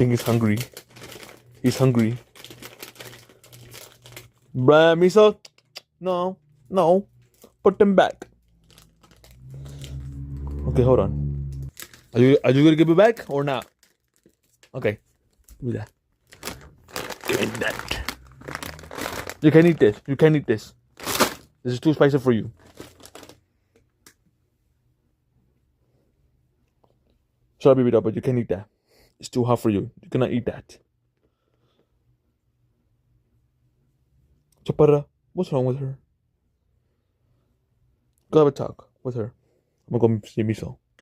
think he's hungry. He's hungry. Bruh, Miso. No. No. Put him back. Okay, hold on. Are you gonna give it back or not? Okay. Give me that. Give me that. You can eat this. You can eat this. This is too spicy for you. Sorry, baby, but you can eat that. It's too hot for you. You cannot eat that. Chaparra, what's wrong with her? Go have a talk with her. I'm gonna go see Miso.